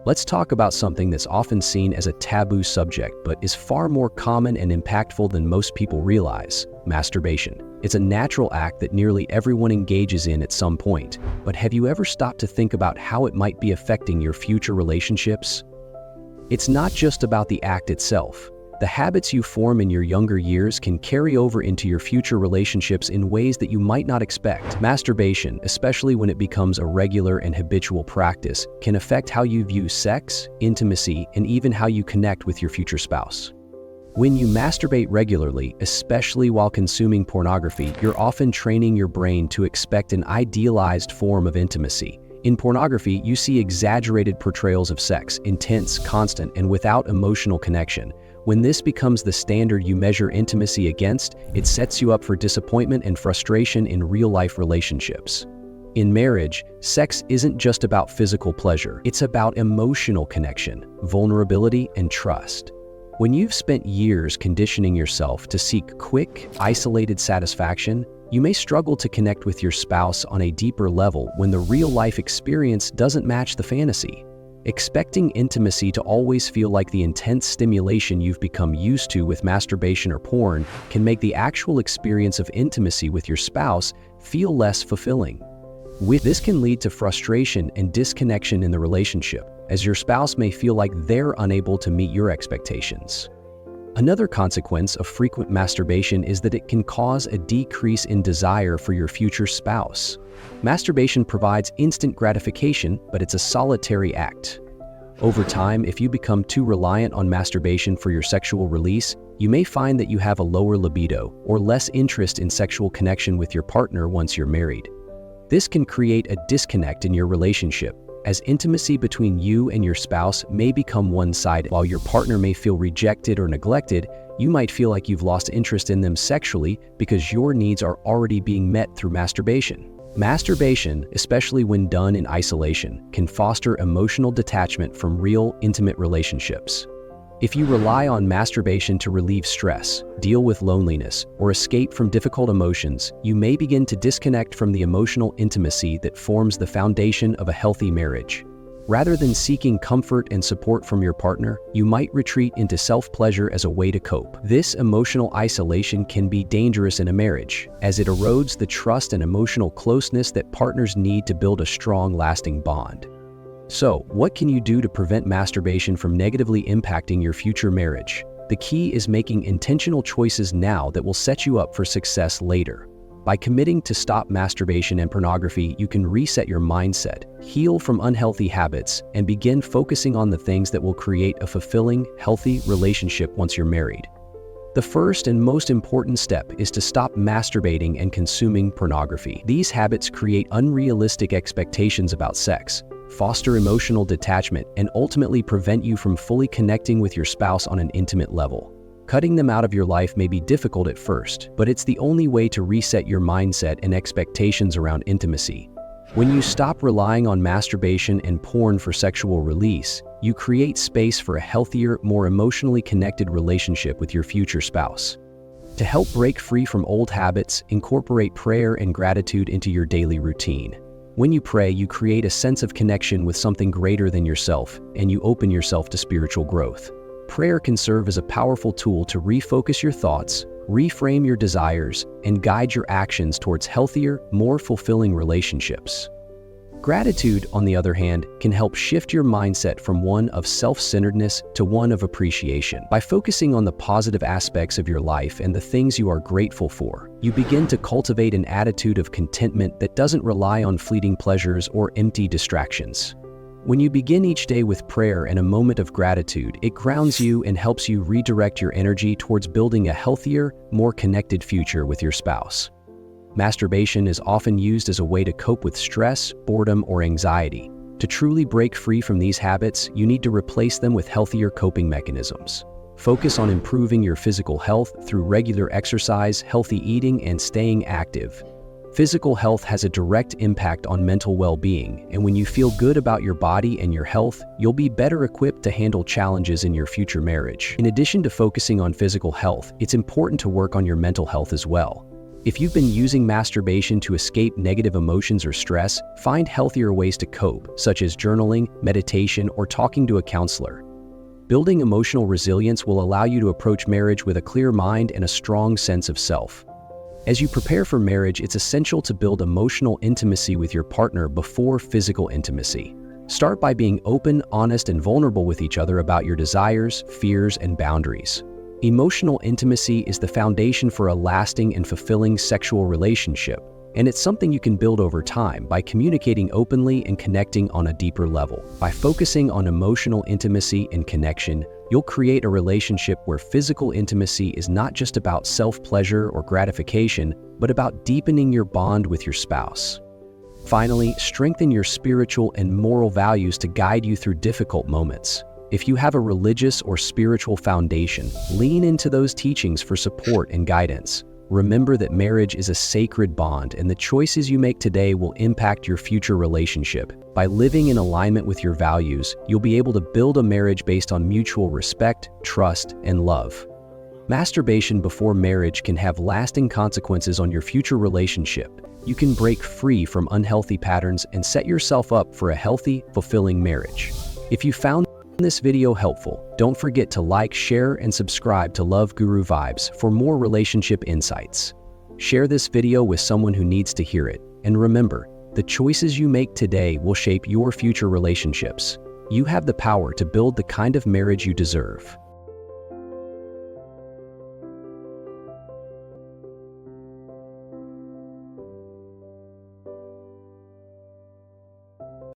Let's talk about something that's often seen as a taboo subject but is far more common and impactful than most people realize: masturbation. It's a natural act that nearly everyone engages in at some point, but have you ever stopped to think about how it might be affecting your future relationships? It's not just about the act itself. The habits you form in your younger years can carry over into your future relationships in ways that you might not expect. Masturbation, especially when it becomes a regular and habitual practice, can affect how you view sex, intimacy, and even how you connect with your future spouse. When you masturbate regularly, especially while consuming pornography, you're often training your brain to expect an idealized form of intimacy. In pornography, you see exaggerated portrayals of sex, intense, constant, and without emotional connection. When this becomes the standard you measure intimacy against, it sets you up for disappointment and frustration in real-life relationships. In marriage, sex isn't just about physical pleasure. It's about emotional connection, vulnerability, and trust. When you've spent years conditioning yourself to seek quick, isolated satisfaction, you may struggle to connect with your spouse on a deeper level when the real-life experience doesn't match the fantasy. Expecting intimacy to always feel like the intense stimulation you've become used to with masturbation or porn can make the actual experience of intimacy with your spouse feel less fulfilling. This can lead to frustration and disconnection in the relationship, as your spouse may feel like they're unable to meet your expectations. Another consequence of frequent masturbation is that it can cause a decrease in desire for your future spouse. Masturbation provides instant gratification, but it's a solitary act. Over time, if you become too reliant on masturbation for your sexual release, you may find that you have a lower libido or less interest in sexual connection with your partner once you're married. This can create a disconnect in your relationship, as intimacy between you and your spouse may become one-sided. While your partner may feel rejected or neglected, you might feel like you've lost interest in them sexually because your needs are already being met through masturbation. Masturbation, especially when done in isolation, can foster emotional detachment from real, intimate relationships. If you rely on masturbation to relieve stress, deal with loneliness, or escape from difficult emotions, you may begin to disconnect from the emotional intimacy that forms the foundation of a healthy marriage. Rather than seeking comfort and support from your partner, you might retreat into self-pleasure as a way to cope. This emotional isolation can be dangerous in a marriage, as it erodes the trust and emotional closeness that partners need to build a strong, lasting bond. So, what can you do to prevent masturbation from negatively impacting your future marriage? The key is making intentional choices now that will set you up for success later. By committing to stop masturbation and pornography, you can reset your mindset, heal from unhealthy habits, and begin focusing on the things that will create a fulfilling, healthy relationship once you're married. The first and most important step is to stop masturbating and consuming pornography. These habits create unrealistic expectations about sex, foster emotional detachment, and ultimately prevent you from fully connecting with your spouse on an intimate level. Cutting them out of your life may be difficult at first, but it's the only way to reset your mindset and expectations around intimacy. When you stop relying on masturbation and porn for sexual release, you create space for a healthier, more emotionally connected relationship with your future spouse. To help break free from old habits, incorporate prayer and gratitude into your daily routine. When you pray, you create a sense of connection with something greater than yourself, and you open yourself to spiritual growth. Prayer can serve as a powerful tool to refocus your thoughts, reframe your desires, and guide your actions towards healthier, more fulfilling relationships. Gratitude, on the other hand, can help shift your mindset from one of self-centeredness to one of appreciation. By focusing on the positive aspects of your life and the things you are grateful for, you begin to cultivate an attitude of contentment that doesn't rely on fleeting pleasures or empty distractions. When you begin each day with prayer and a moment of gratitude, it grounds you and helps you redirect your energy towards building a healthier, more connected future with your spouse. Masturbation is often used as a way to cope with stress, boredom, or anxiety. To truly break free from these habits, you need to replace them with healthier coping mechanisms. Focus on improving your physical health through regular exercise, healthy eating, and staying active. Physical health has a direct impact on mental well-being, and when you feel good about your body and your health, you'll be better equipped to handle challenges in your future marriage. In addition to focusing on physical health, it's important to work on your mental health as well. If you've been using masturbation to escape negative emotions or stress, find healthier ways to cope, such as journaling, meditation, or talking to a counselor. Building emotional resilience will allow you to approach marriage with a clear mind and a strong sense of self. As you prepare for marriage, it's essential to build emotional intimacy with your partner before physical intimacy. Start by being open, honest, and vulnerable with each other about your desires, fears, and boundaries. Emotional intimacy is the foundation for a lasting and fulfilling sexual relationship, and it's something you can build over time by communicating openly and connecting on a deeper level. By focusing on emotional intimacy and connection, you'll create a relationship where physical intimacy is not just about self-pleasure or gratification, but about deepening your bond with your spouse. Finally, strengthen your spiritual and moral values to guide you through difficult moments. If you have a religious or spiritual foundation, lean into those teachings for support and guidance. Remember that marriage is a sacred bond, and the choices you make today will impact your future relationship. By living in alignment with your values, you'll be able to build a marriage based on mutual respect, trust, and love. Masturbation before marriage can have lasting consequences on your future relationship. You can break free from unhealthy patterns and set yourself up for a healthy, fulfilling marriage. If you found this video helpful, don't forget to like, share, and subscribe to Love Guru Vibes for more relationship insights. Share this video with someone who needs to hear it. And remember, the choices you make today will shape your future relationships. You have the power to build the kind of marriage you deserve.